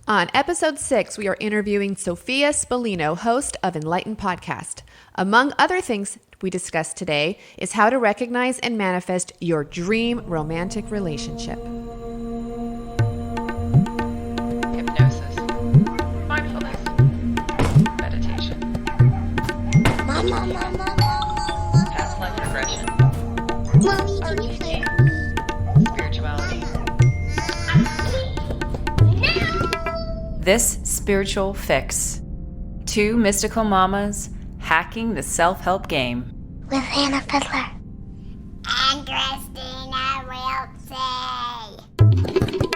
On episode 6, we are interviewing Sophia Spallino, host of Enlightened Podcast. Among other things we discuss today is how to recognize and manifest your dream romantic relationship. Hypnosis, mindfulness, meditation, past life regression, RPG, spirituality. This Spiritual Fix. Two mystical mamas hacking the self-help game. With Anna Fiddler. And Kristina Wiltsey.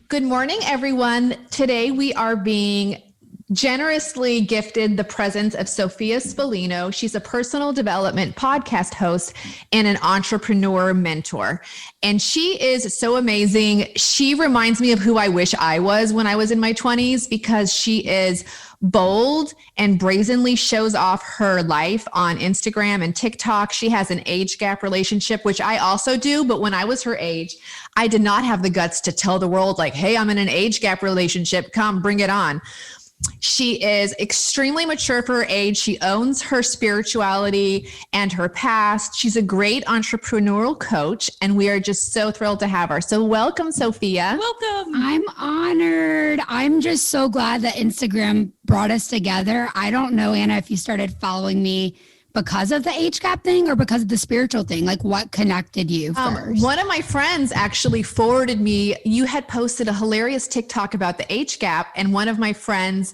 Good morning, everyone. Today we are being generously gifted the presence of Sophia Spallino. She's a personal development podcast host and an entrepreneur mentor. And she is so amazing. She reminds me of who I wish I was when I was in my 20s, because she is bold and brazenly shows off her life on Instagram and TikTok. She has an age gap relationship, which I also do. But when I was her age, I did not have the guts to tell the world, like, hey, I'm in an age gap relationship. Come, bring it on. She is extremely mature for her age. She owns her spirituality and her past. She's a great entrepreneurial coach, and we are just so thrilled to have her. So welcome, Sophia. Welcome. I'm honored. I'm just so glad that Instagram brought us together. I don't know, Anna, if you started following me because of the age gap thing or because of the spiritual thing. Like, what connected you first? One of my friends actually forwarded me. You had posted a hilarious TikTok about the age gap, and one of my friends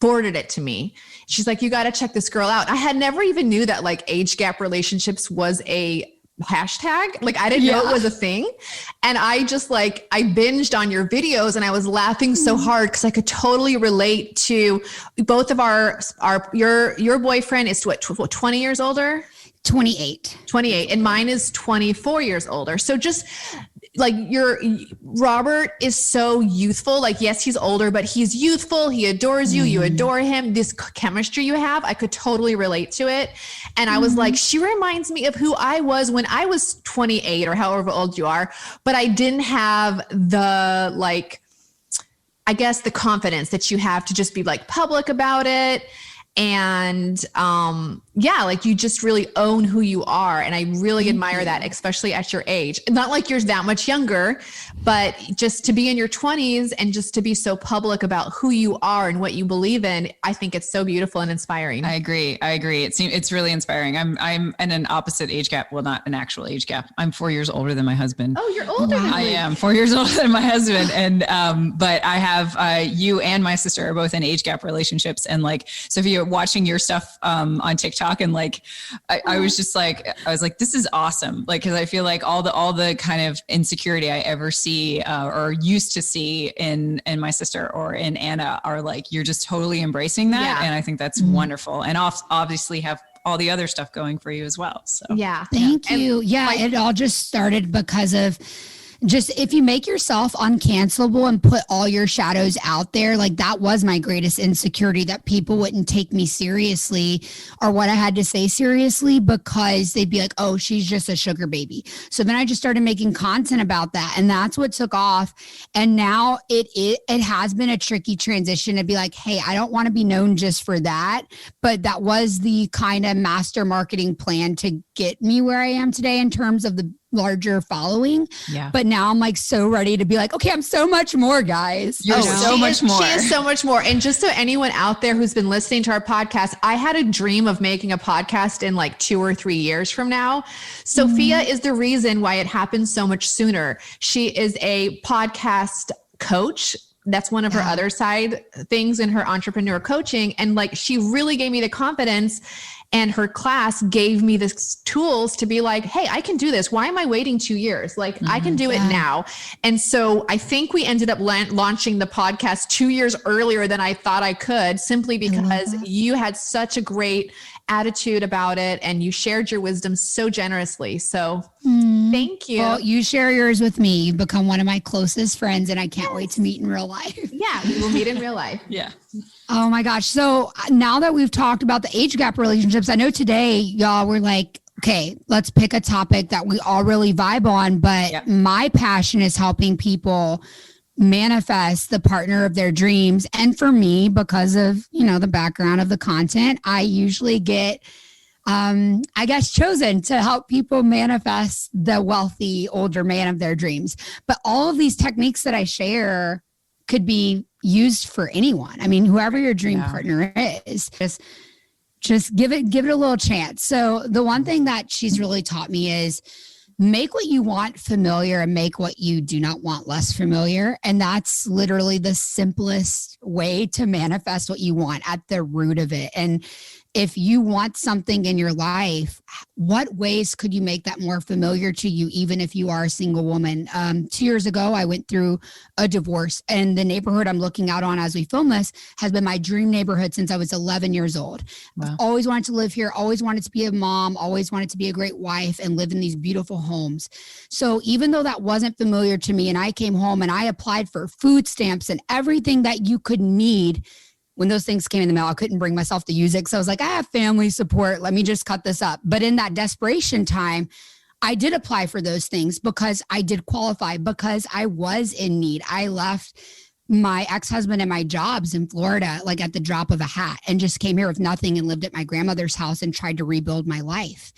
forwarded it to me. She's like, you got to check this girl out. I had never even knew that like age gap relationships was a hashtag. Like, I didn't know it was a thing. And I just I binged on your videos, and I was laughing so hard because I could totally relate to both of your boyfriend is what, 20 years older? 28. And mine is 24 years older. So just like Robert is so youthful. Like, yes, he's older, but he's youthful. He adores you. You adore him. This chemistry you have, I could totally relate to it. And I was like, she reminds me of who I was when I was 28 or however old you are, but I didn't have the, I guess the confidence that you have to just be like public about it. And you just really own who you are. And I really admire that, especially at your age. Not like you're that much younger, but just to be in your 20s and just to be so public about who you are and what you believe in. I think it's so beautiful and inspiring. I agree. It's really inspiring. I'm in an opposite age gap. Well, not an actual age gap. I'm 4 years older than my husband. Oh, you're older than me. I am 4 years older than my husband. And, but I have, you and my sister are both in age gap relationships. And so if you're watching your stuff, on TikTok, and I was just I was like, this is awesome. Cause I feel like all the kind of insecurity I ever see, or used to see in my sister or in Anna are you're just totally embracing that. Yeah. And I think that's wonderful. And obviously have all the other stuff going for you as well. So yeah. Thank you. It all just started because of just, if you make yourself uncancelable and put all your shadows out there, that was my greatest insecurity, that people wouldn't take me seriously or what I had to say seriously, because they'd be like, oh, she's just a sugar baby. So then I just started making content about that, and that's what took off. And now it has been a tricky transition to be like, hey, I don't want to be known just for that, but that was the kind of master marketing plan to get me where I am today in terms of the larger following. Yeah. But now I'm so ready to be like, okay, I'm so much more, guys. You're so much more. She is so much more. And just so anyone out there who's been listening to our podcast, I had a dream of making a podcast in 2 or 3 years from now. Sophia is the reason why it happened so much sooner. She is a podcast coach. That's one of her other side things in her entrepreneur coaching. And she really gave me the confidence, and her class gave me the tools to be like, hey, I can do this. Why am I waiting 2 years? I can do it now. And so I think we ended up launching the podcast 2 years earlier than I thought I could, simply because you had such a great attitude about it, and you shared your wisdom so generously. So thank you. Well, you share yours with me. You've become one of my closest friends, and I can't wait to meet in real life. Yeah, we will meet in real life. Yeah. Oh my gosh. So now that we've talked about the age gap relationships, I know today y'all were like, okay, let's pick a topic that we all really vibe on. But my passion is helping people manifest the partner of their dreams. And for me, because of, the background of the content, I usually get, chosen to help people manifest the wealthy older man of their dreams. But all of these techniques that I share could be used for anyone. I mean, whoever your dream partner is, just give it a little chance. So the one thing that she's really taught me is make what you want familiar and make what you do not want less familiar. And that's literally the simplest way to manifest what you want at the root of it. And if you want something in your life, what ways could you make that more familiar to you, even if you are a single woman? 2 years ago, I went through a divorce, and the neighborhood I'm looking out on as we film this has been my dream neighborhood since I was 11 years old. Wow. I've always wanted to live here, always wanted to be a mom, always wanted to be a great wife and live in these beautiful homes. So even though that wasn't familiar to me, and I came home and I applied for food stamps and everything that you could need, when those things came in the mail, I couldn't bring myself to use it. So I was like, I have family support. Let me just cut this up. But in that desperation time, I did apply for those things because I did qualify, because I was in need. I left my ex-husband and my jobs in Florida, like at the drop of a hat, and just came here with nothing and lived at my grandmother's house and tried to rebuild my life.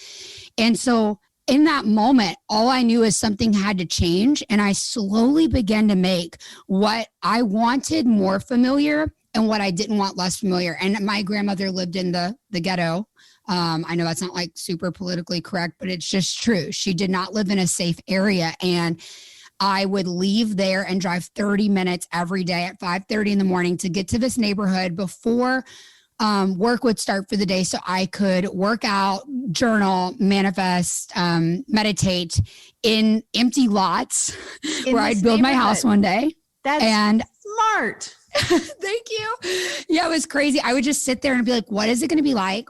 And so in that moment, all I knew is something had to change. And I slowly began to make what I wanted more familiar and what I didn't want less familiar. And my grandmother lived in the ghetto. I know that's not like super politically correct, but it's just true. She did not live in a safe area. And I would leave there and drive 30 minutes every day at 5:30 in the morning to get to this neighborhood before work would start for the day, so I could work out, journal, manifest, meditate in empty lots where I'd build my house one day. That's smart. Thank you. Yeah, it was crazy. I would just sit there and be like, what is it going to be like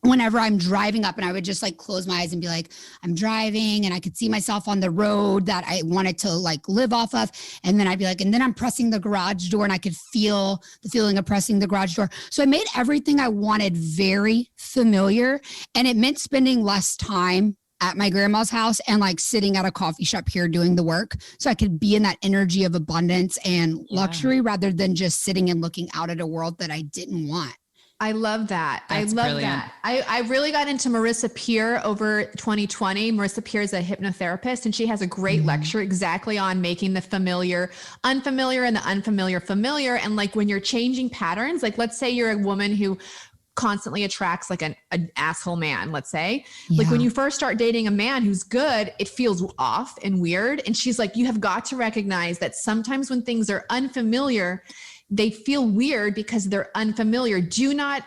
whenever I'm driving up? And I would just like close my eyes and be like, I'm driving, and I could see myself on the road that I wanted to like live off of. And then I'd be like, and then I'm pressing the garage door, and I could feel the feeling of pressing the garage door. So I made everything I wanted very familiar, and it meant spending less time at my grandma's house and like sitting at a coffee shop here doing the work, so I could be in that energy of abundance and luxury rather than just sitting and looking out at a world that I didn't want. I love that. That's I love brilliant. that. I really got into Marissa Peer over 2020. Marissa Peer is a hypnotherapist, and she has a great lecture exactly on making the familiar unfamiliar and the unfamiliar familiar. And like when you're changing patterns, like let's say you're a woman who constantly attracts like an asshole man, let's say. Like when you first start dating a man who's good, it feels off and weird. And she's like, you have got to recognize that sometimes when things are unfamiliar, they feel weird because they're unfamiliar. Do not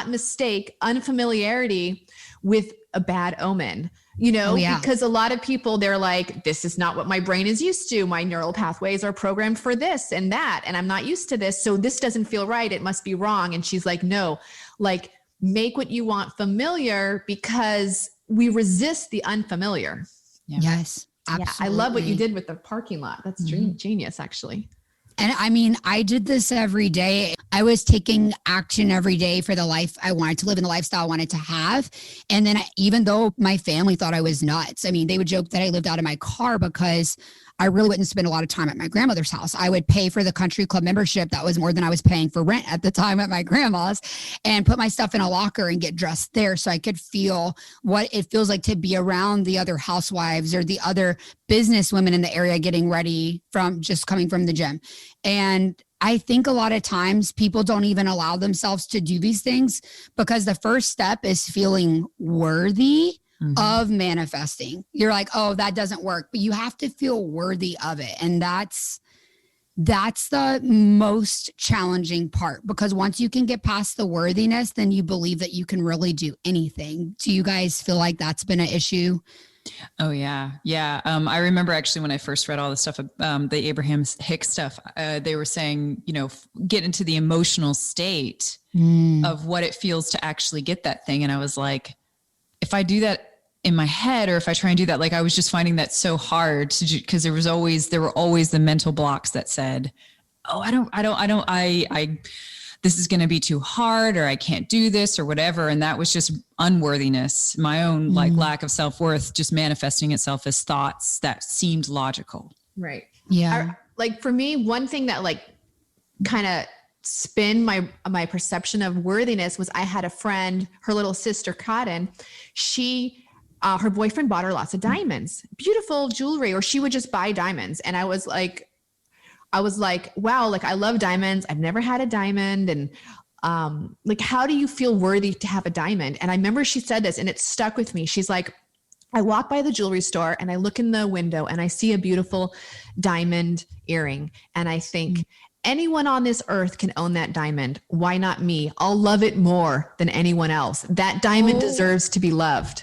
mistake unfamiliarity with a bad omen, because a lot of people, they're like, this is not what my brain is used to. My neural pathways are programmed for this and that, and I'm not used to this. So this doesn't feel right. It must be wrong. And she's like, no, like make what you want familiar, because we resist the unfamiliar. Yeah. Yes, absolutely. Yeah, I love what you did with the parking lot. That's genius, actually. And I mean, I did this every day. I was taking action every day for the life I wanted to live and the lifestyle I wanted to have. And then even though my family thought I was nuts, I mean, they would joke that I lived out of my car because I really wouldn't spend a lot of time at my grandmother's house. I would pay for the country club membership. That was more than I was paying for rent at the time at my grandma's, and put my stuff in a locker and get dressed there so I could feel what it feels like to be around the other housewives or the other business women in the area getting ready from just coming from the gym. And I think a lot of times people don't even allow themselves to do these things because the first step is feeling worthy of manifesting. You're like, oh, that doesn't work, but you have to feel worthy of it. And that's the most challenging part, because once you can get past the worthiness, then you believe that you can really do anything. Do you guys feel like that's been an issue? Oh yeah. Yeah. I remember actually when I first read all the stuff, the Abraham Hicks stuff, they were saying, get into the emotional state of what it feels to actually get that thing. And I was like, if I do that in my head, or if I try and do that, like I was just finding that so hard to do, because there were always the mental blocks that said, oh, this is going to be too hard, or I can't do this or whatever. And that was just unworthiness, my own like lack of self-worth, just manifesting itself as thoughts that seemed logical. Right. Yeah. like for me, one thing that like kind of spin my perception of worthiness was I had a friend, her little sister Cotton, her boyfriend bought her lots of diamonds, beautiful jewelry, or she would just buy diamonds. And I was like, wow, like I love diamonds. I've never had a diamond. And like, how do you feel worthy to have a diamond? And I remember she said this and it stuck with me. She's like, I walk by the jewelry store and I look in the window and I see a beautiful diamond earring. And I think anyone on this earth can own that diamond. Why not me? I'll love it more than anyone else. That diamond deserves to be loved.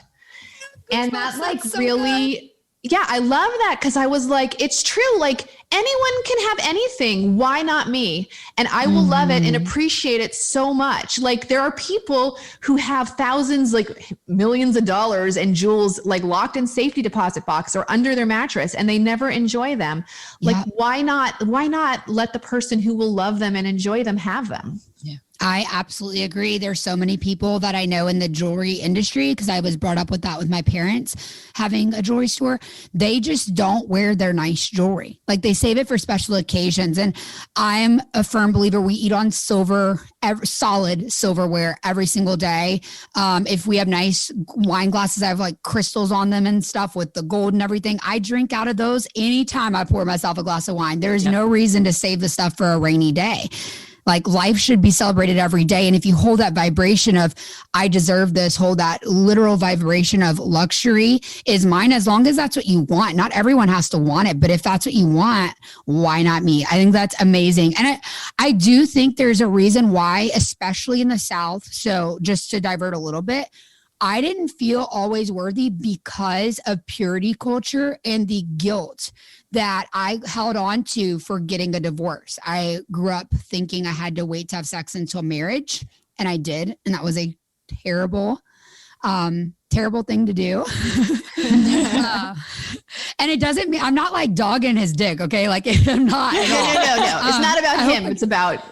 And that like so really good. Yeah, I love that because I was like, it's true. Like anyone can have anything. Why not me? And I will love it and appreciate it so much. Like there are people who have thousands, like millions of dollars and jewels like locked in safety deposit box or under their mattress and they never enjoy them. Like why not let the person who will love them and enjoy them have them? Yeah. I absolutely agree. There's so many people that I know in the jewelry industry because I was brought up with that with my parents having a jewelry store. They just don't wear their nice jewelry. Like they save it for special occasions. And I'm a firm believer we eat on solid silverware every single day. If we have nice wine glasses, I have like crystals on them and stuff with the gold and everything. I drink out of those anytime I pour myself a glass of wine. There's no reason to save the stuff for a rainy day. Like life should be celebrated every day. And if you hold that vibration of, I deserve this, hold that literal vibration of luxury is mine, as long as that's what you want. Not everyone has to want it, but if that's what you want, why not me? I think that's amazing. And I do think there's a reason why, especially in the South. So just to divert a little bit, I didn't feel always worthy because of purity culture and the guilt that I held on to for getting a divorce. I grew up thinking I had to wait to have sex until marriage, and I did. And that was a terrible thing to do. And it doesn't mean I'm not like dogging his dick. Okay. Like I'm not. No. It's not about him. It's about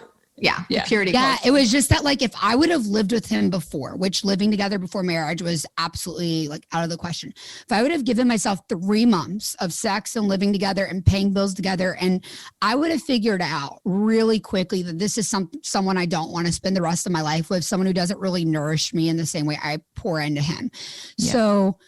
purity. Yeah. It was just that like, if I would have lived with him before, which living together before marriage was absolutely like out of the question. If I would have given myself 3 months of sex and living together and paying bills together, and I would have figured out really quickly that this is someone I don't want to spend the rest of my life with, someone who doesn't really nourish me in the same way I pour into him. Yeah. So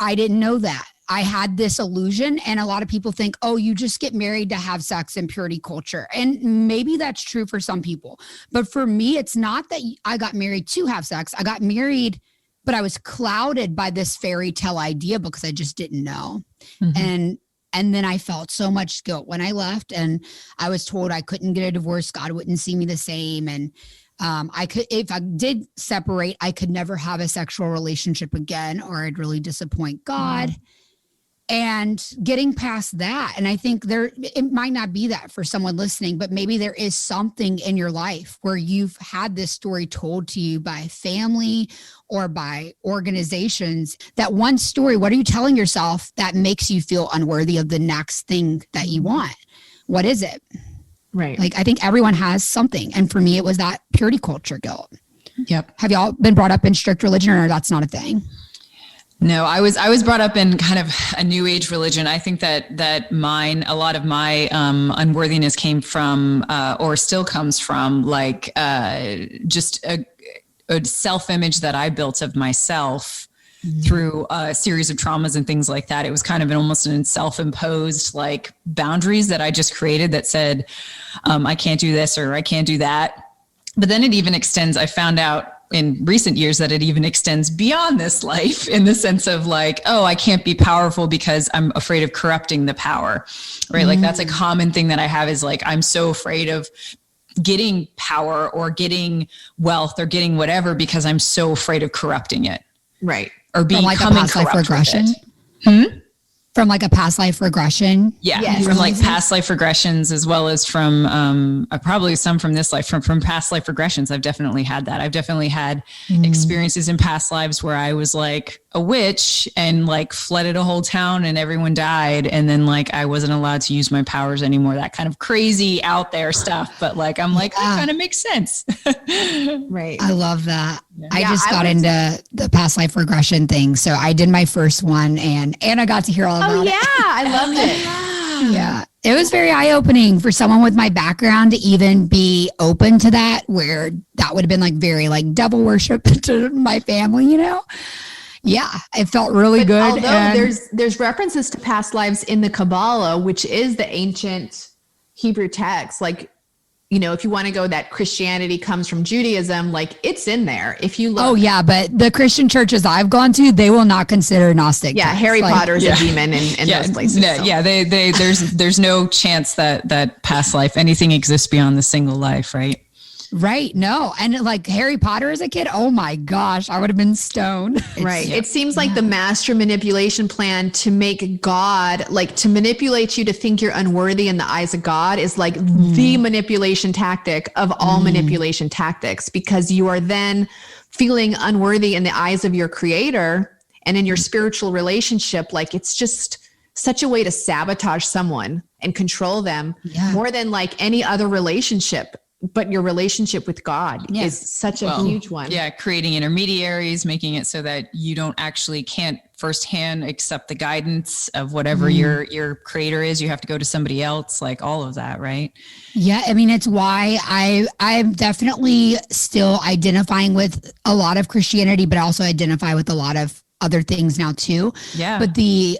I didn't know that. I had this illusion, and a lot of people think, oh, you just get married to have sex in purity culture. And maybe that's true for some people. But for me, it's not that I got married to have sex. I got married, but I was clouded by this fairy tale idea because I just didn't know. Mm-hmm. And then I felt so much guilt when I left, and I was told I couldn't get a divorce. God wouldn't see me the same. And if I did separate, I could never have a sexual relationship again, or I'd really disappoint God. And getting past that. And I think it might not be that for someone listening, but maybe there is something in your life where you've had this story told to you by family or by organizations. That one story, what are you telling yourself that makes you feel unworthy of the next thing that you want? What is it? Right. Like, I think everyone has something. And for me, it was that purity culture guilt. Yep. Have y'all been brought up in strict religion, or that's not a thing? No, I was brought up in kind of a new age religion. I think that a lot of my unworthiness came from, or still comes from, like just a self-image that I built of myself through a series of traumas and things like that. It was kind of almost an self-imposed like boundaries that I just created that said, I can't do this or I can't do that. But then it even extends. I found out in recent years that it even extends beyond this life, in the sense of like, oh, I can't be powerful because I'm afraid of corrupting the power, right? Like that's a common thing that I have, is like, I'm so afraid of getting power or getting wealth or getting whatever because I'm so afraid of corrupting it. Right. Or becoming corrupt regression. From like a past life regression. Yeah. Yes. From like past life regressions, as well as from probably some from this life, from past life regressions. I've definitely had that. I've definitely had experiences in past lives where I was like a witch and like flooded a whole town and everyone died. And then like, I wasn't allowed to use my powers anymore, that kind of crazy out there stuff. But like, I'm like, that kind of makes sense. Right. I love that. Yeah. I just got into the past life regression thing. So I did my first one, and I got to hear all about it. Oh yeah. I loved it. Yeah. It was very eye-opening for someone with my background to even be open to that, where that would have been like very like devil worship to my family, you know? Yeah, it felt really good. Although there's references to past lives in the Kabbalah, which is the ancient Hebrew text. Like, you know, if you want to go that Christianity comes from Judaism, like it's in there. If you look. Oh yeah, but the Christian churches I've gone to, they will not consider Gnostic. Yeah, texts. Harry Potter's a demon in those places. So. Yeah, there's no chance that past life, anything exists beyond the single life, right? Right. No. And like Harry Potter as a kid, oh my gosh, I would have been stoned. Right. It seems like the master manipulation plan to make God, like to manipulate you to think you're unworthy in the eyes of God is like the manipulation tactic of all manipulation tactics, because you are then feeling unworthy in the eyes of your creator and in your spiritual relationship. Like it's just such a way to sabotage someone and control them more than like any other relationship. But your relationship with God is such a huge one. Yeah, creating intermediaries, making it so that you can't firsthand accept the guidance of whatever your creator is. You have to go to somebody else, like all of that, right? Yeah, I mean, it's why I'm definitely still identifying with a lot of Christianity, but I also identify with a lot of other things now too. Yeah. But the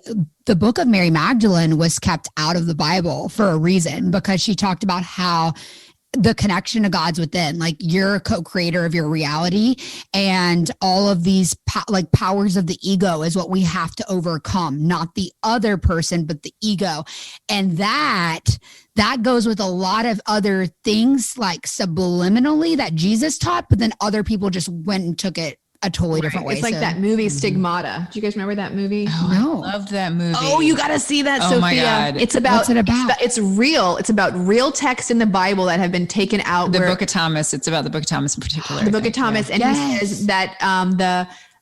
book of Mary Magdalene was kept out of the Bible for a reason, because she talked about how the connection to God's within, like you're a co-creator of your reality, and all of these powers of the ego is what we have to overcome, not the other person, but the ego. And that goes with a lot of other things like subliminally that Jesus taught, but then other people just went and took it a totally different way. It's like that movie Stigmata. Do you guys remember that movie? Oh, no. I loved that movie. Oh, you got to see that, Sophia. My God. It's about, what's it about? It's real. It's about real texts in the Bible that have been taken out. The Book of Thomas. It's about the Book of Thomas in particular. The Book of Thomas. And he says that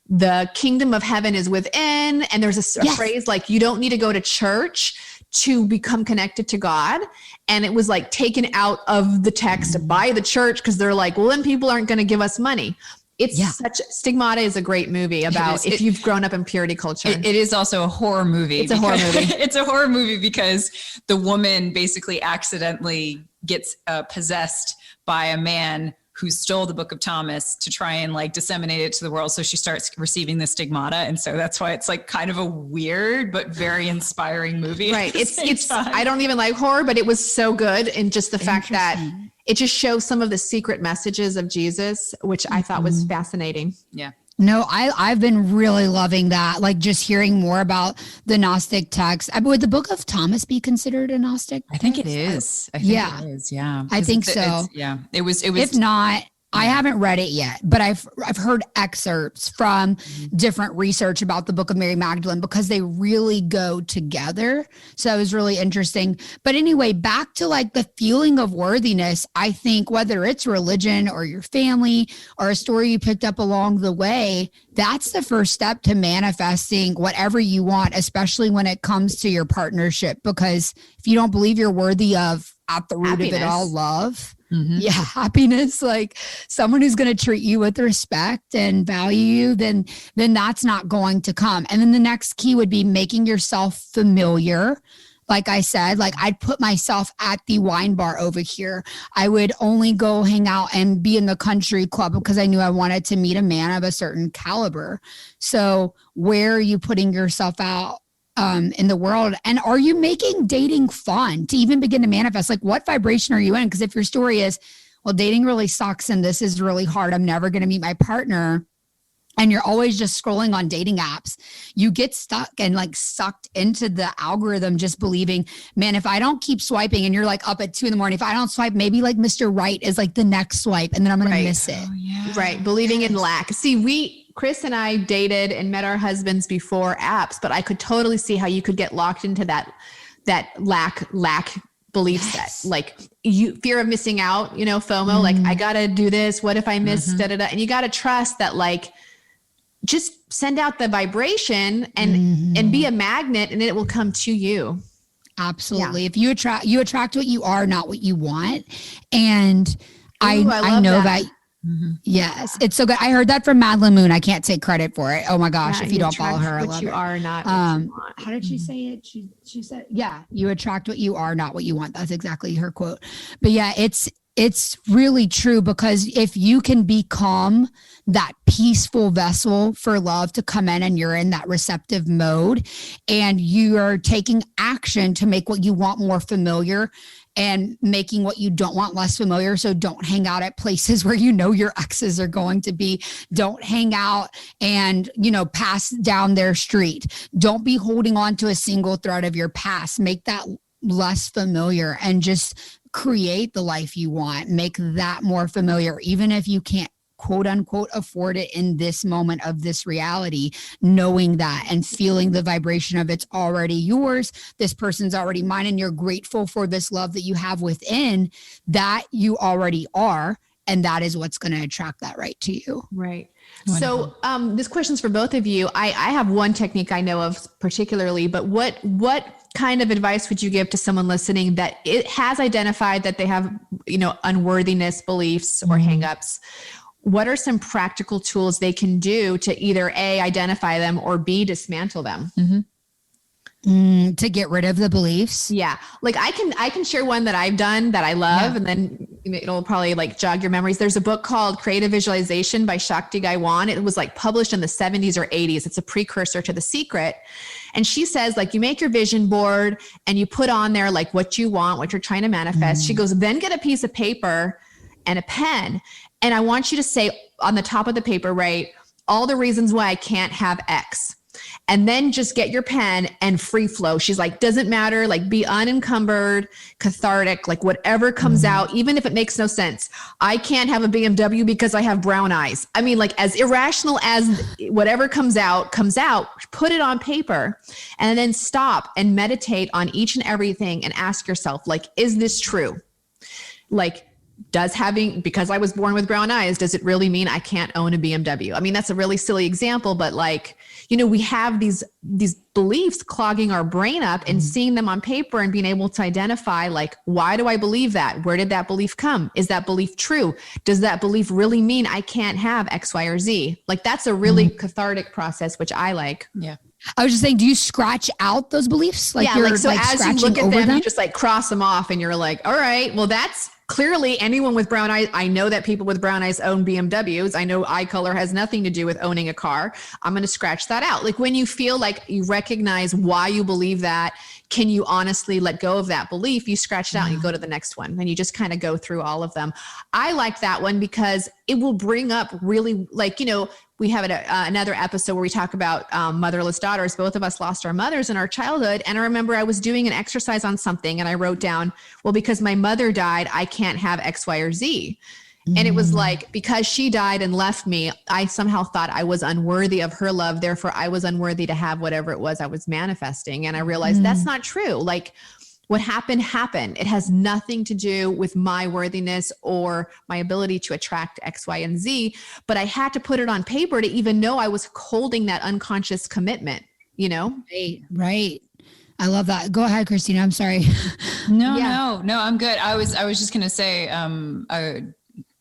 the kingdom of heaven is within. And there's a phrase like, you don't need to go to church to become connected to God. And it was like taken out of the text by the church, because they're like, well, then people aren't going to give us money. Stigmata is a great movie about if you've grown up in purity culture. It is also a horror movie. It's a horror movie. It's a horror movie because the woman basically accidentally gets possessed by a man who stole the Book of Thomas to try and like disseminate it to the world. So she starts receiving the stigmata. And so that's why it's like kind of a weird, but very inspiring movie. Right. It's I don't even like horror, but it was so good. And just the fact that it just shows some of the secret messages of Jesus, which I thought was fascinating. Yeah. No, I've been really loving that. Like just hearing more about the Gnostic text. Would the Book of Thomas be considered a Gnostic text? I think it is. I think it is. Yeah. I think so. It was. If not, I haven't read it yet, but I've heard excerpts from different research about the Book of Mary Magdalene, because they really go together. So it was really interesting. But anyway, back to like the feeling of worthiness. I think whether it's religion or your family or a story you picked up along the way, that's the first step to manifesting whatever you want, especially when it comes to your partnership. Because if you don't believe you're worthy of, at the root of it all, love. Happiness, like someone who's going to treat you with respect and value you, then that's not going to come. And then the next key would be making yourself familiar. Like I said, like I'd put myself at the wine bar over here. I would only go hang out and be in the country club because I knew I wanted to meet a man of a certain caliber. So where are you putting yourself out in the world? And are you making dating fun to even begin to manifest? Like what vibration are you in? Because if your story is, well, dating really sucks and this is really hard, I'm never going to meet my partner, and you're always just scrolling on dating apps, you get stuck and like sucked into the algorithm, just believing, man, if I don't keep swiping, and you're like up at 2 a.m, if I don't swipe, maybe like Mr. Right is like the next swipe, and then I'm going to miss it. Oh, yeah. Right. Believing in lack. See, Chris and I dated and met our husbands before apps, but I could totally see how you could get locked into that lack belief set, like fear of missing out, FOMO, like I got to do this. What if I miss And you got to trust that, like, just send out the vibration and be a magnet, and it will come to you. Absolutely. Yeah. If you attract what you are, not what you want. And I know that Yes, it's so good. I heard that from Madeline Moon. I can't take credit for it. Oh my gosh, if you don't follow her, I love you it. are not what you want. How did she say it? She said, yeah, you attract what you are, not what you want. That's exactly her quote. But yeah, it's really true, because if you can become that peaceful vessel for love to come in, and you're in that receptive mode, and you are taking action to make what you want more familiar and making what you don't want less familiar. So don't hang out at places where you know your exes are going to be. Don't hang out and, pass down their street. Don't be holding on to a single thread of your past. Make that less familiar and just create the life you want. Make that more familiar, even if you can't quote unquote afford it in this moment of this reality. Knowing that and feeling the vibration of it's already yours, this person's already mine, and you're grateful for this love that you have within, that you already are, and that is what's going to attract that right to you. Right. Wonderful. So this question's for both of you. I have one technique I know of particularly, but what kind of advice would you give to someone listening that it has identified that they have, unworthiness beliefs or hangups? What are some practical tools they can do to either A, identify them, or B, dismantle them? To get rid of the beliefs? Yeah. Like I can share one that I've done that I love, and then it'll probably jog your memories. There's a book called Creative Visualization by Shakti Gaiwan. It was published in the 70s or 80s. It's a precursor to The Secret. And she says, you make your vision board and you put on there what you want, what you're trying to manifest. She goes, then get a piece of paper and a pen. And I want you to say on the top of the paper, right, all the reasons why I can't have X. And then just get your pen and free flow. She's like, doesn't matter, be unencumbered, cathartic, whatever comes out, even if it makes no sense. I can't have a BMW because I have brown eyes. I mean, as irrational as whatever comes out, put it on paper, and then stop and meditate on each and everything and ask yourself, is this true? Because I was born with brown eyes, does it really mean I can't own a BMW? I mean, that's a really silly example, but we have these beliefs clogging our brain up, and seeing them on paper and being able to identify, why do I believe that? Where did that belief come? Is that belief true? Does that belief really mean I can't have X, Y, or Z? That's a really cathartic process, which I like. Yeah. I was just saying, do you scratch out those beliefs? So as you look at them, you just cross them off, and you're all right, well, that's clearly anyone with brown eyes. I know that people with brown eyes own BMWs. I know eye color has nothing to do with owning a car. I'm going to scratch that out. When you feel you recognize why you believe that, can you honestly let go of that belief? You scratch it out and you go to the next one, and you just kind of go through all of them. I like that one because it will bring up really we have another episode where we talk about motherless daughters. Both of us lost our mothers in our childhood. And I remember I was doing an exercise on something, and I wrote down, well, because my mother died, I can't have X, Y, or Z. And it was because she died and left me, I somehow thought I was unworthy of her love. Therefore, I was unworthy to have whatever it was I was manifesting. And I realized that's not true. What happened. It has nothing to do with my worthiness or my ability to attract X, Y, and Z. But I had to put it on paper to even know I was holding that unconscious commitment, Right. I love that. Go ahead, Kristina. I'm sorry. No, I'm good. I was just going to say,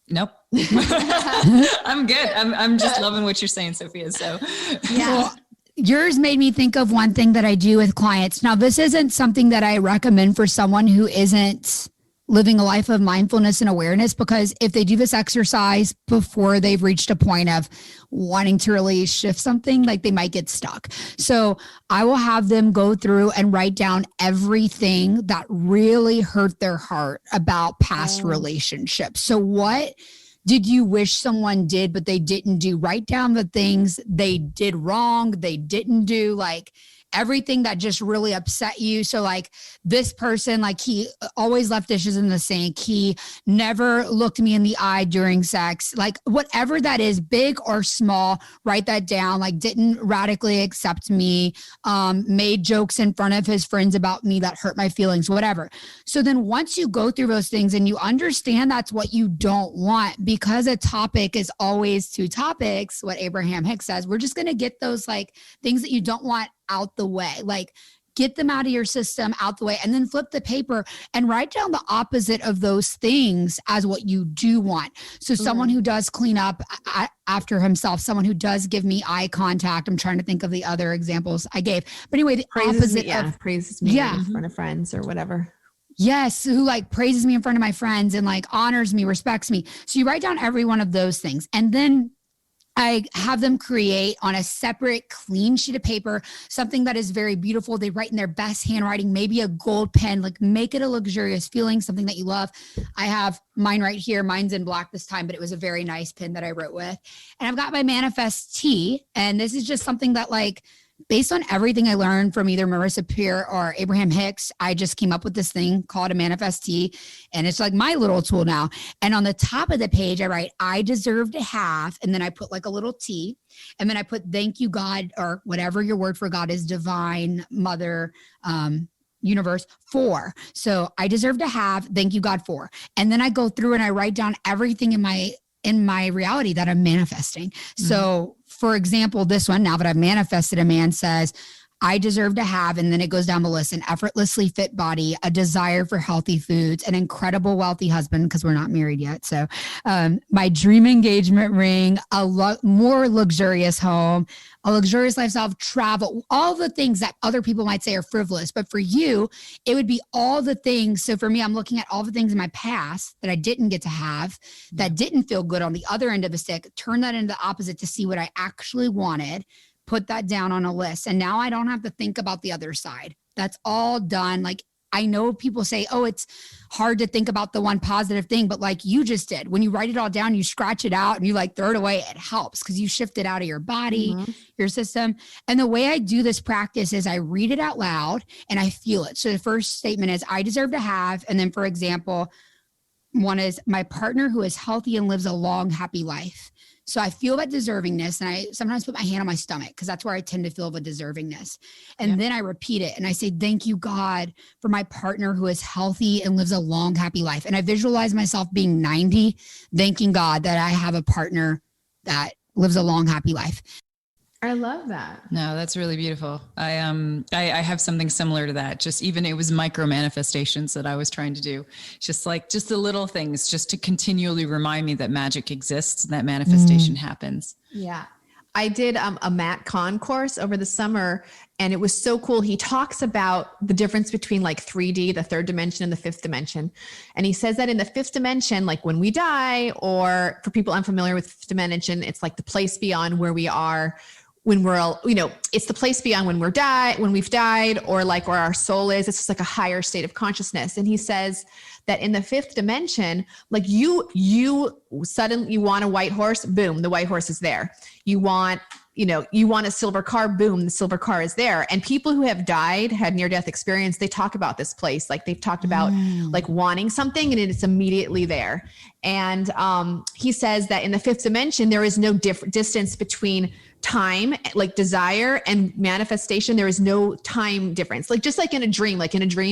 nope. I'm good. I'm just loving what you're saying, Sophia. So yeah. Well, yours made me think of one thing that I do with clients. Now, this isn't something that I recommend for someone who isn't living a life of mindfulness and awareness, because if they do this exercise before they've reached a point of wanting to really shift something, they might get stuck. So I will have them go through and write down everything that really hurt their heart about past relationships. So what did you wish someone did, but they didn't do? Write down the things they did wrong, they didn't do, everything that just really upset you. So this person, he always left dishes in the sink. He never looked me in the eye during sex. Whatever that is, big or small, write that down. Didn't radically accept me, made jokes in front of his friends about me that hurt my feelings, whatever. So then once you go through those things and you understand that's what you don't want, because a topic is always two topics, what Abraham Hicks says, we're just going to get those things that you don't want out the way. get them out of your system, out the way, and then flip the paper and write down the opposite of those things as what you do want. So someone who does clean up after himself, someone who does give me eye contact. I'm trying to think of the other examples I gave. But anyway, the opposite of praises me in front of friends or whatever. Yes, who like praises me in front of my friends and like honors me, respects me. So you write down every one of those things. And then I have them create on a separate clean sheet of paper, something that is very beautiful. They write in their best handwriting, maybe a gold pen, like make it a luxurious feeling, something that you love. I have mine right here. Mine's in black this time, but it was a very nice pen that I wrote with. And I've got my manifest tea. And this is just something that like, based on everything I learned from either Marissa Peer or Abraham Hicks, I just came up with this thing called a manifest tea. And it's like my little tool now. And on the top of the page, I write, I deserve to have, and then I put like a little T. And then I put, thank you, God, or whatever your word for God is, divine, mother, universe, for. So I deserve to have, thank you, God, for. And then I go through and I write down everything in my reality that I'm manifesting. So for example, this one, now that I've manifested, a man says, I deserve to have, and then it goes down the list, an effortlessly fit body, a desire for healthy foods, an incredible wealthy husband, because we're not married yet. So my dream engagement ring, a more luxurious home, a luxurious lifestyle, travel, all the things that other people might say are frivolous. But for you, it would be all the things. So for me, I'm looking at all the things in my past that I didn't get to have, that didn't feel good on the other end of the stick, turn that into the opposite to see what I actually wanted, put that down on a list. And now I don't have to think about the other side. That's all done. Like, I know people say, oh, it's hard to think about the one positive thing, but like you just did, when you write it all down, you scratch it out and you like throw it away, it helps because you shift it out of your body, your system. And the way I do this practice is I read it out loud and I feel it. So the first statement is, I deserve to have. And then, for example, one is, my partner who is healthy and lives a long, happy life. So I feel that deservingness, and I sometimes put my hand on my stomach because that's where I tend to feel the deservingness. And then I repeat it and I say, thank you, God, for my partner who is healthy and lives a long, happy life. And I visualize myself being 90, thanking God that I have a partner that lives a long, happy life. I love that. No, that's really beautiful. I have something similar to that. Just even it was micro manifestations that I was trying to do. Just the little things, just to continually remind me that magic exists and that manifestation happens. Yeah. I did a Matt Kahn course over the summer, and it was so cool. He talks about the difference between like 3D, the third dimension, and the fifth dimension. And he says that in the fifth dimension, like when we die, or for people unfamiliar with fifth dimension, it's like the place beyond where we are when we're, it's the place beyond when we've died, or like where our soul is. It's just like a higher state of consciousness. And he says that in the fifth dimension, like you suddenly you want a white horse, boom, the white horse is there. You want a silver car, boom, the silver car is there. And people who have died, had near-death experience, they talk about this place. Like they've talked about like wanting something and it's immediately there. And he says that in the fifth dimension, there is no distance between time, like desire, and manifestation. There is no time difference. Like just like in a dream,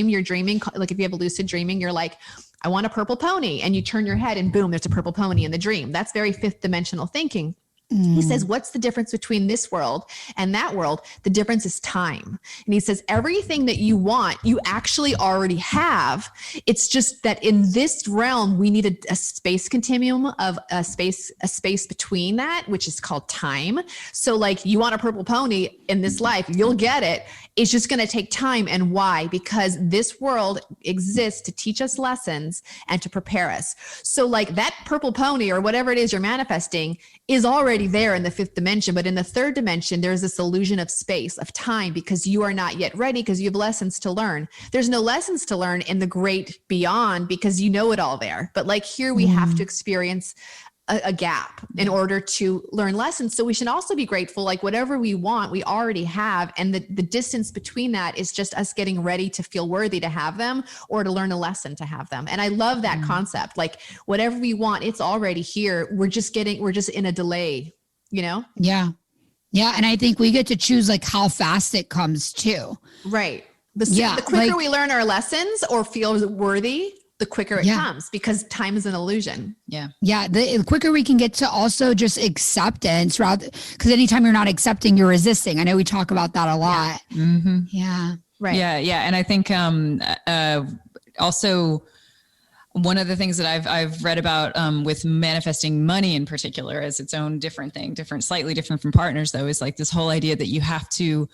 you're dreaming, like if you have a lucid dreaming, you're like, I want a purple pony, and you turn your head and boom, there's a purple pony in the dream. That's very fifth dimensional thinking. He says, what's the difference between this world and that world? The difference is time. And he says, everything that you want, you actually already have. It's just that in this realm, we need a space continuum of a space between that, which is called time. So like you want a purple pony in this life, you'll get it. It's just going to take time. And why? Because this world exists to teach us lessons and to prepare us. So like that purple pony or whatever it is you're manifesting is already there in the fifth dimension. But in the third dimension, there's this illusion of space, of time, because you are not yet ready, because you have lessons to learn. There's no lessons to learn in the great beyond because you know it all there. But like here we have to experience a gap in order to learn lessons. So we should also be grateful, like whatever we want, we already have. And the distance between that is just us getting ready to feel worthy to have them or to learn a lesson to have them. And I love that concept. Like whatever we want, it's already here. We're just in a delay, Yeah. Yeah. And I think we get to choose like how fast it comes too. Right. The quicker we learn our lessons or feel worthy, the quicker it comes, because time is an illusion. Yeah. Yeah. The quicker we can get to also just acceptance, rather, because anytime you're not accepting, you're resisting. I know we talk about that a lot. Yeah. Yeah. Right. Yeah. And I think also one of the things that I've read about with manifesting money in particular as its own different thing, slightly different from partners though, is like this whole idea that you have to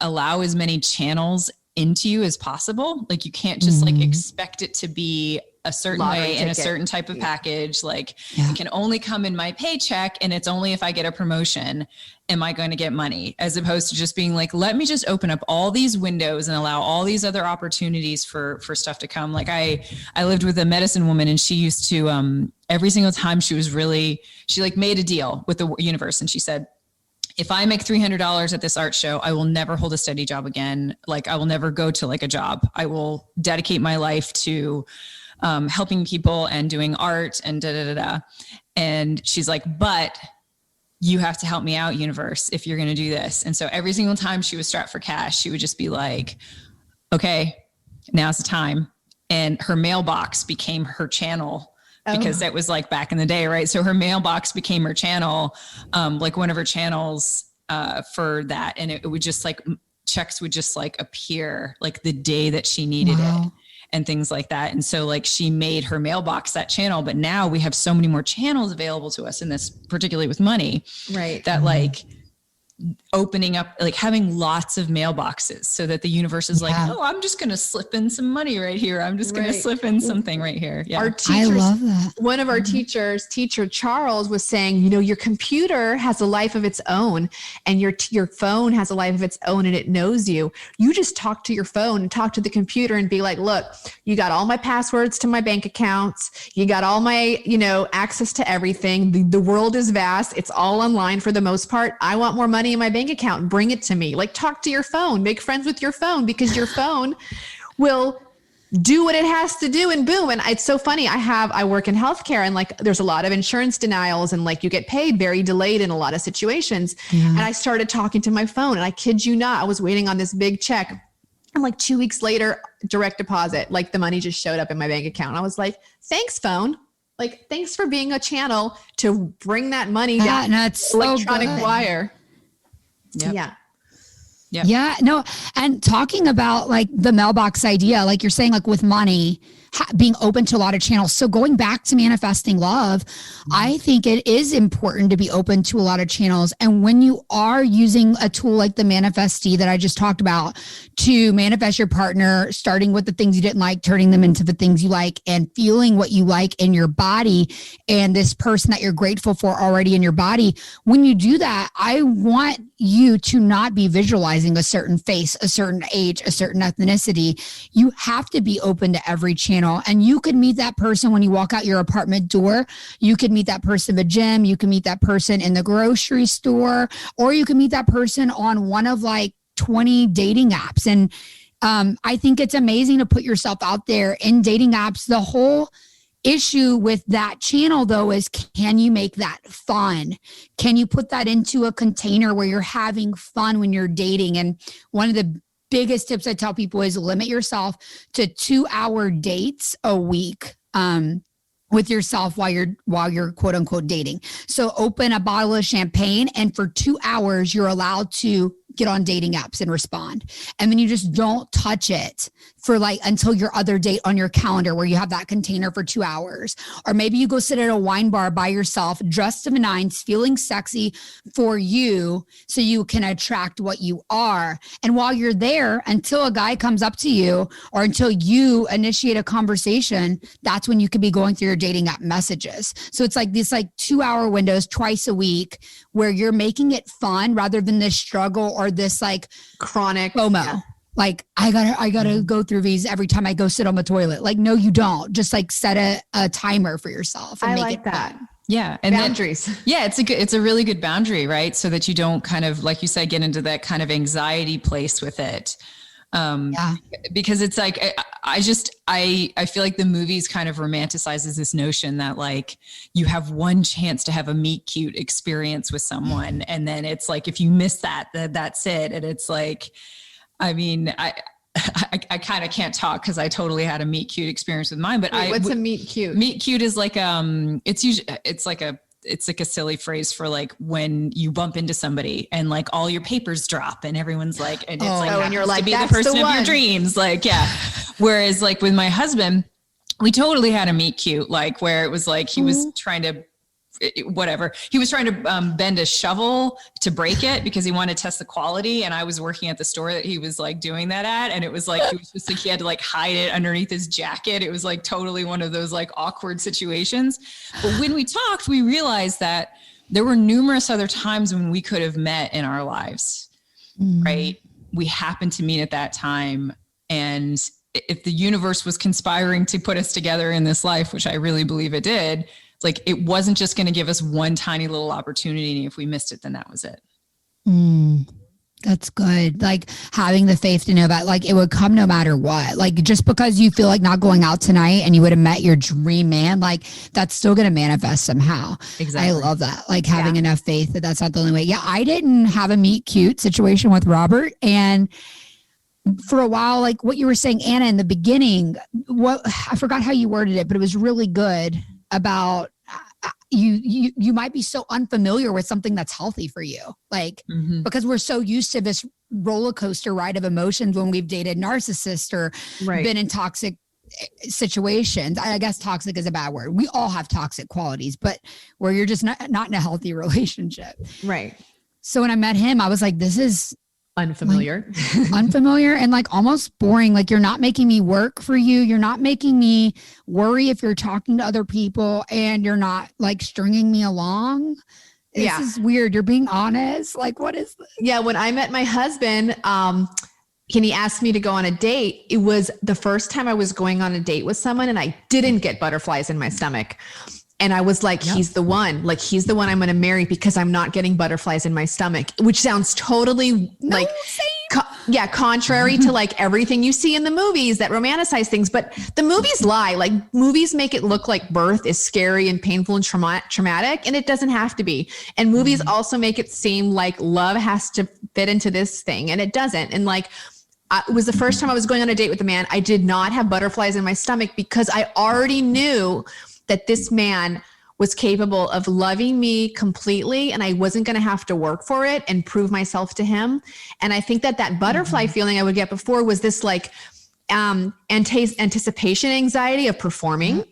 allow as many channels into you as possible. Like you can't just like expect it to be a certain way in a certain type of package. Like it can only come in my paycheck, and it's only if I get a promotion am I going to get money, as opposed to just being like, let me just open up all these windows and allow all these other opportunities for stuff to come. Like I lived with a medicine woman, and she used to, every single time she like made a deal with the universe. And she said, if I make $300 at this art show, I will never hold a steady job again. Like I will never go to like a job. I will dedicate my life to helping people and doing art and And she's like, but you have to help me out, universe, if you're going to do this. And so every single time she was strapped for cash, she would just be like, okay, now's the time. And her mailbox became her channel, because that was like back in the day, right? So her mailbox became her channel, like one of her channels for that. And it would just like, checks would just like appear like the day that she needed it. And things like that. And so like she made her mailbox that channel, but now we have so many more channels available to us in this, particularly with money, right? That like opening up, like having lots of mailboxes so that the universe is like, oh, I'm just going to slip in some money right here. I'm just going to slip in something right here. Yeah. Our teachers, I love that. One of our teacher Charles was saying, your computer has a life of its own, and your phone has a life of its own, and it knows you. You just talk to your phone and talk to the computer and be like, look, you got all my passwords to my bank accounts. You got all my, access to everything. The world is vast. It's all online for the most part. I want more money in my bank account. Bring it to me. Like talk to your phone, make friends with your phone, because your phone will do what it has to do, and boom. And it's so funny. I work in healthcare, and like, there's a lot of insurance denials, and like you get paid very delayed in a lot of situations. And I started talking to my phone, and I kid you not, I was waiting on this big check. And like 2 weeks later, direct deposit, like the money just showed up in my bank account. I was like, thanks, phone. Like, thanks for being a channel to bring that money down. That's electronic wire. Yep. Yeah. Yep. Yeah, no. And talking about like the mailbox idea, like you're saying, like with money, being open to a lot of channels. So going back to manifesting love, I think it is important to be open to a lot of channels. And when you are using a tool like the Manifestee that I just talked about to manifest your partner, starting with the things you didn't like, turning them into the things you like, and feeling what you like in your body, and this person that you're grateful for already in your body. When you do that, I want you to not be visualizing a certain face, a certain age, a certain ethnicity. You have to be open to every channel. And you could meet that person when you walk out your apartment door. You could meet that person at the gym. You can meet that person in the grocery store, or you can meet that person on one of like 20 dating apps. And I think it's amazing to put yourself out there in dating apps. The whole issue with that channel though is, can you make that fun? Can you put that into a container where you're having fun when you're dating? And one of the biggest tips I tell people is limit yourself to 2-hour dates a week with yourself while you're quote unquote dating. So open a bottle of champagne, and for 2 hours, you're allowed to get on dating apps and respond. And then you just don't touch it for like until your other date on your calendar, where you have that container for 2 hours. Or maybe you go sit at a wine bar by yourself, dressed to the nines, feeling sexy for you, so you can attract what you are. And while you're there, until a guy comes up to you or until you initiate a conversation, that's when you could be going through your dating app messages. So it's like these like 2-hour windows twice a week where you're making it fun rather than this struggle or this like chronic FOMO. Yeah. Like I gotta go through these every time I go sit on the toilet. Like, no, you don't. Just like set a timer for yourself and I make like it that. fun. Yeah. And boundaries. It's a really good boundary, right? So that you don't kind of, like you said, get into that kind of anxiety place with it. Because it's like, I feel like the movies kind of romanticizes this notion that like you have one chance to have a meet cute experience with someone. And then it's like, if you miss that, that's it. And it's like, I mean, I kind of can't talk because I totally had a meet cute experience with mine, but what's a meet cute? Meet cute is like, it's it's like a silly phrase for like when you bump into somebody and like all your papers drop and everyone's like, and it's like, and you're like, to be that's the person the of one. your dreams. Like, yeah. Whereas like with my husband, we totally had a meet cute, like where it was like, he was trying to, whatever. He was trying to bend a shovel to break it because he wanted to test the quality. And I was working at the store that he was like doing that at. And it was like, he was just like, he had to like hide it underneath his jacket. It was like totally one of those like awkward situations. But when we talked, we realized that there were numerous other times when we could have met in our lives, right? We happened to meet at that time. And if the universe was conspiring to put us together in this life, which I really believe it did, like it wasn't just going to give us one tiny little opportunity. And if we missed it, then that was it. That's good. Like having the faith to know that like it would come no matter what. Like just because you feel like not going out tonight and you would have met your dream man, like that's still going to manifest somehow. Exactly. I love that. Like having enough faith that that's not the only way. Yeah. I didn't have a meet cute situation with Robert, and for a while, like what you were saying, Anna, in the beginning, I forgot how you worded it, but it was really good about you might be so unfamiliar with something that's healthy for you. Like, because we're so used to this roller coaster ride of emotions when we've dated narcissists or been in toxic situations. I guess toxic is a bad word. We all have toxic qualities, but where you're just not in a healthy relationship. Right. So when I met him, I was like, this is unfamiliar, unfamiliar and like almost boring. Like you're not making me work for you. You're not making me worry if you're talking to other people, and you're not like stringing me along. This is weird. You're being honest. Like, what is this? Yeah. When I met my husband, and he asked me to go on a date, it was the first time I was going on a date with someone and I didn't get butterflies in my stomach. And I was like, he's the one. Like, he's the one I'm going to marry because I'm not getting butterflies in my stomach, which sounds totally contrary to like everything you see in the movies that romanticize things. But the movies lie. Like movies make it look like birth is scary and painful and traumatic, and it doesn't have to be. And movies also make it seem like love has to fit into this thing, and it doesn't. And like, it was the first time I was going on a date with a man. I did not have butterflies in my stomach because I already knew that this man was capable of loving me completely, and I wasn't going to have to work for it and prove myself to him. And I think that butterfly feeling I would get before was this like anticipation anxiety of performing.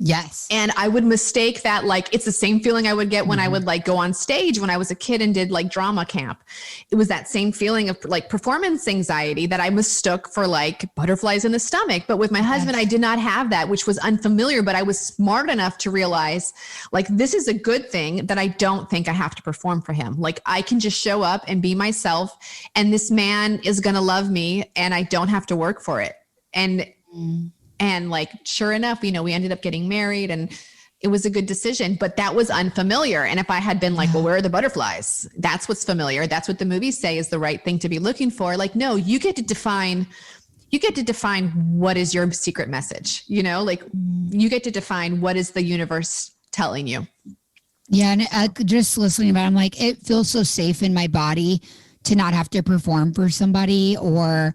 Yes. And I would mistake that, like, it's the same feeling I would get when I would like go on stage when I was a kid and did like drama camp. It was that same feeling of like performance anxiety that I mistook for like butterflies in the stomach. But with my husband, I did not have that, which was unfamiliar, but I was smart enough to realize like, this is a good thing that I don't think I have to perform for him. Like I can just show up and be myself, and this man is going to love me and I don't have to work for it. And like, sure enough, we ended up getting married and it was a good decision, but that was unfamiliar. And if I had been like, well, where are the butterflies? That's what's familiar. That's what the movies say is the right thing to be looking for. Like, no, you get to define what is your secret message, like you get to define what is the universe telling you. Yeah. And just listening about it, I'm like, it feels so safe in my body to not have to perform for somebody or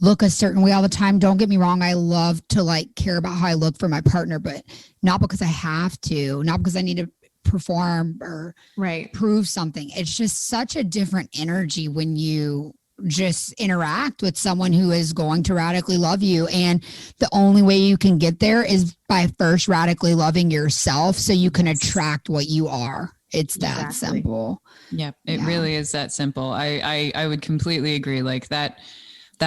look a certain way all the time. Don't get me wrong. I love to like care about how I look for my partner, but not because I have to, not because I need to perform or prove something. It's just such a different energy when you just interact with someone who is going to radically love you. And the only way you can get there is by first radically loving yourself so you can attract what you are. It's that simple. Yeah, it really is that simple. I would completely agree. Like that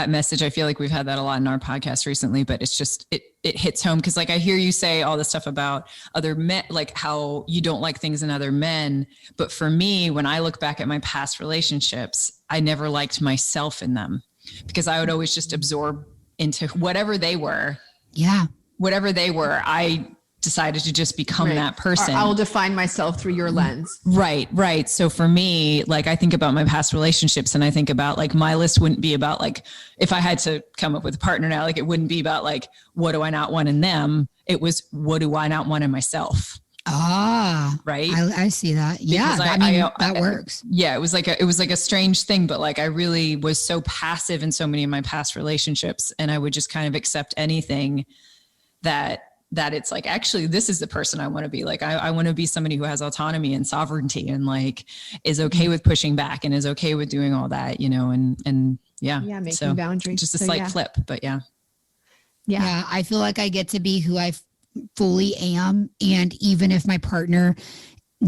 message, I feel like we've had that a lot in our podcast recently, but it's just, it hits home. Cause like, I hear you say all this stuff about other men, like how you don't like things in other men. But for me, when I look back at my past relationships, I never liked myself in them because I would always just absorb into whatever they were. Yeah. Whatever they were, I decided to just become that person. Or I'll define myself through your lens. Right. So for me, like I think about my past relationships and I think about like my list wouldn't be about like, if I had to come up with a partner now, like it wouldn't be about like, what do I not want in them? It was, what do I not want in myself? Right. I see that. Yeah. That works. Yeah. It was like a strange thing, but like, I really was so passive in so many of my past relationships and I would just kind of accept anything that that it's like, actually, this is the person I want to be. Like, I want to be somebody who has autonomy and sovereignty and like is okay with pushing back and is okay with doing all that, you know, and yeah. Making boundaries. Just a slight flip, but yeah. I feel like I get to be who I fully am. And even if my partner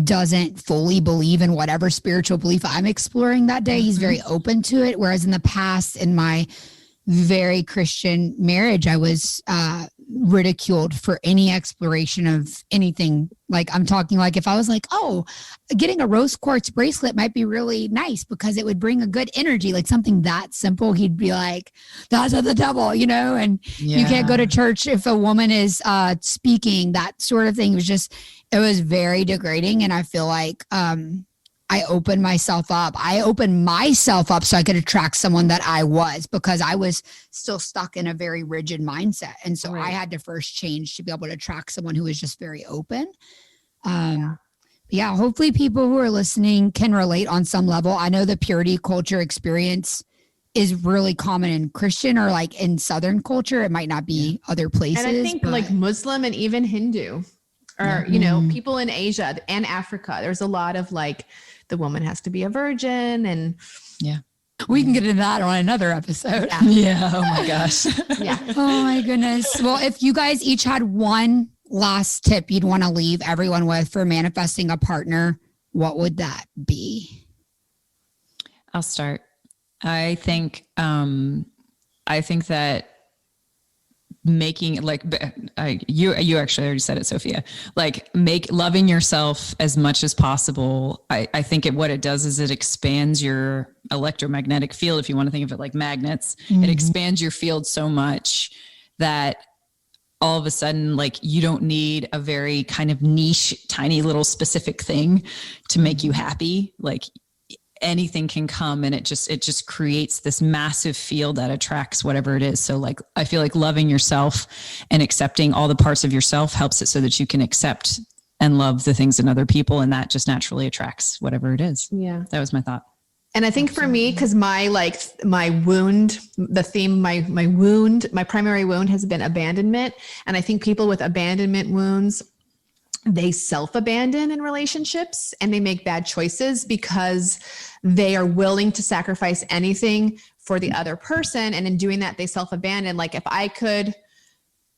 doesn't fully believe in whatever spiritual belief I'm exploring that day, he's very open to it. Whereas in the past, in my very Christian marriage, I was ridiculed for any exploration of anything. Like, I'm talking like if I was like, oh, getting a rose quartz bracelet might be really nice because it would bring a good energy, like something that simple, he'd be like, that's of the devil, you know, and you can't go to church if a woman is speaking, that sort of thing. It was very degrading. And I feel like I opened myself up. I opened myself up so I could attract someone that I was, because I was still stuck in a very rigid mindset. And so I had to first change to be able to attract someone who was just very open. Hopefully people who are listening can relate on some level. I know the purity culture experience is really common in Christian or like in Southern culture. It might not be other places. And I think like Muslim and even Hindu or, you know, people in Asia and Africa, there's a lot of like, the woman has to be a virgin and we can get into that on another episode. Oh my gosh. Oh my goodness. Well, if you guys each had one last tip you'd want to leave everyone with for manifesting a partner, what would that be? I'll start. I think that making like you actually already said it, Sophia, like loving yourself as much as possible. I think what it does is it expands your electromagnetic field. If you want to think of it like magnets, it expands your field so much that all of a sudden, like, you don't need a very kind of niche, tiny little specific thing to make you happy. Like, anything can come, and it just creates this massive field that attracts whatever it is. So like, I feel like loving yourself and accepting all the parts of yourself helps it so that you can accept and love the things in other people. And that just naturally attracts whatever it is. Yeah. That was my thought. And I think for me, cause my wound, the theme, my primary wound has been abandonment. And I think people with abandonment wounds, they self-abandon in relationships and they make bad choices because they are willing to sacrifice anything for the other person. And in doing that, they self-abandon. Like, if I could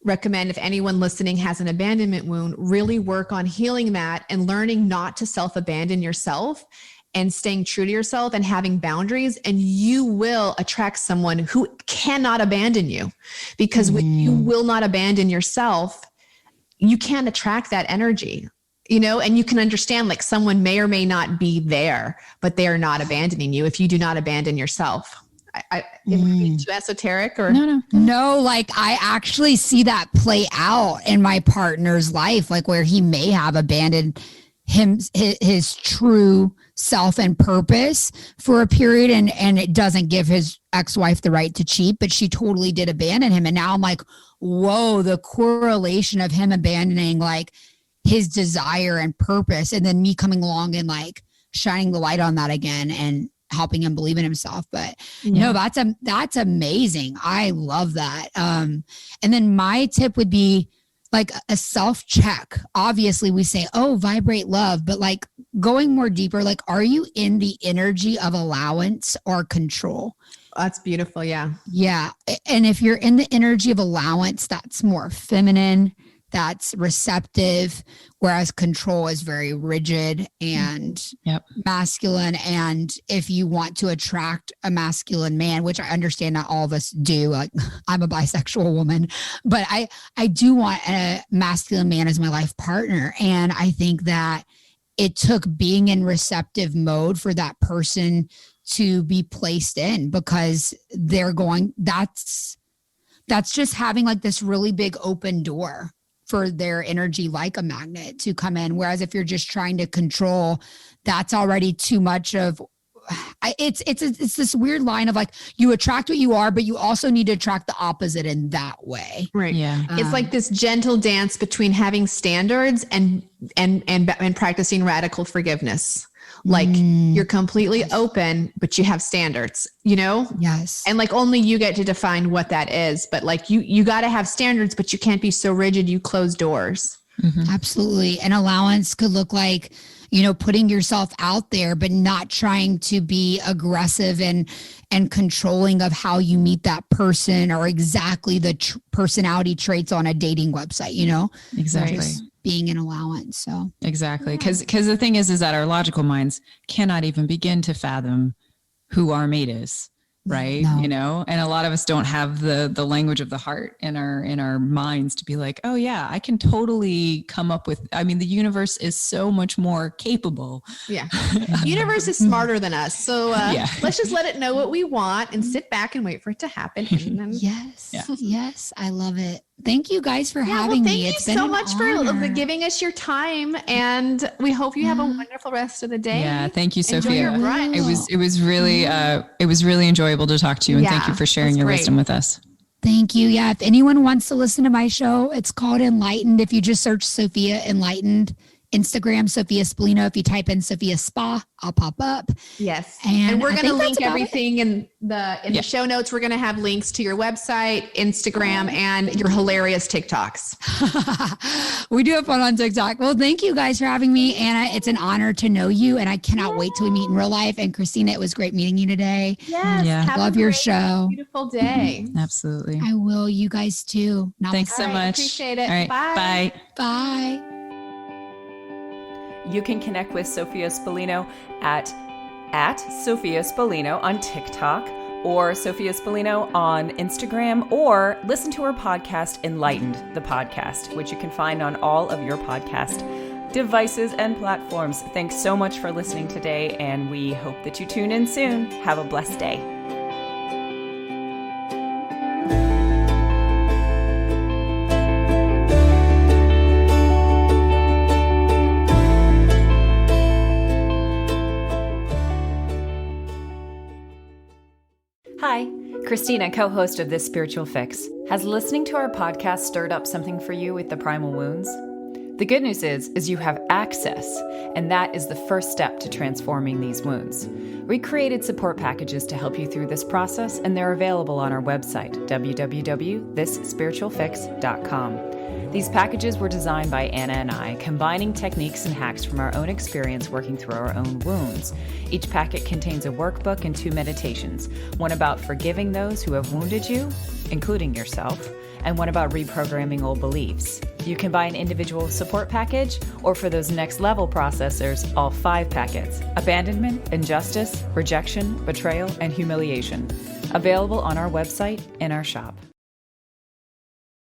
recommend, if anyone listening has an abandonment wound, really work on healing that and learning not to self-abandon yourself and staying true to yourself and having boundaries, and you will attract someone who cannot abandon you, because when you will not abandon yourself, you can't attract that energy, you know, and you can understand like someone may or may not be there, but they are not abandoning you if you do not abandon yourself. It would be too esoteric or no, like I actually see that play out in my partner's life, like where he may have abandoned his true self and purpose for a period, and it doesn't give his ex-wife the right to cheat, but she totally did abandon him. And now I'm like, whoa, the correlation of him abandoning like his desire and purpose, and then me coming along and like shining the light on that again and helping him believe in himself. But no, that's amazing. I love that. And then my tip would be like a self-check. Obviously we say, oh, vibrate love, but like going more deeper, like, are you in the energy of allowance or control? That's beautiful. Yeah. Yeah. And if you're in the energy of allowance, that's more feminine, that's receptive, whereas control is very rigid and masculine. And if you want to attract a masculine man, which I understand not all of us do, like I'm a bisexual woman, but I do want a masculine man as my life partner. And I think that it took being in receptive mode for that person to be placed in, because that's just having like this really big open door for their energy, like a magnet, to come in. Whereas if you're just trying to control, that's already too much of, it's this weird line of like, you attract what you are, but you also need to attract the opposite in that way. Right. Yeah. It's like this gentle dance between having standards and practicing radical forgiveness. Like you're completely open, but you have standards, you know? Yes. And like only you get to define what that is. But like you got to have standards, but you can't be so rigid you close doors. Absolutely. And allowance could look like, you know, putting yourself out there, but not trying to be aggressive and controlling of how you meet that person or exactly the personality traits on a dating website, you know? Exactly. Just being an allowance. So Exactly. Because the thing is that our logical minds cannot even begin to fathom who our mate is. Right. No. You know, and a lot of us don't have the language of the heart in our minds to be like, oh yeah, I can totally come up with, I mean, the universe is so much more capable. Yeah. Universe is smarter than us. So let's just let it know what we want and sit back and wait for it to happen. And then, Yes. I love it. Thank you guys for having me. Thank you so much for giving us your time. And we hope you have a wonderful rest of the day. Yeah. Thank you, Enjoy Sophia. your brunch. It was really enjoyable to talk to you. And thank you for sharing your wisdom with us. Thank you. Yeah. If anyone wants to listen to my show, it's called Enlightened. If you just search Sophia Enlightened, Instagram, Sophia Spallino. If you type in Sophia Spa, I'll pop up. Yes. And we're going to link everything in the show notes. We're going to have links to your website, Instagram, and your hilarious TikToks. We do have fun on TikTok. Well, thank you guys for having me, Anna. It's an honor to know you, and I cannot wait till we meet in real life. And Kristina, it was great meeting you today. Yes. Yeah. Love your show. Beautiful day. Absolutely. I will. You guys too. Thanks so much. Appreciate it. All right. Bye. Bye. Bye. You can connect with Sophia Spallino at Sophia Spallino on TikTok or Sophia Spallino on Instagram, or listen to her podcast, Enlightened, the podcast, which you can find on all of your podcast devices and platforms. Thanks so much for listening today, and we hope that you tune in soon. Have a blessed day. Hi, Kristina, co-host of This Spiritual Fix. Has listening to our podcast stirred up something for you with the primal wounds? The good news is you have access, and that is the first step to transforming these wounds. We created support packages to help you through this process, and they're available on our website, www.thisspiritualfix.com. These packages were designed by Anna and I, combining techniques and hacks from our own experience working through our own wounds. Each packet contains a workbook and 2 meditations, one about forgiving those who have wounded you, including yourself, and one about reprogramming old beliefs. You can buy an individual support package, or for those next level processors, all 5 packets: abandonment, injustice, rejection, betrayal, and humiliation. Available on our website and our shop.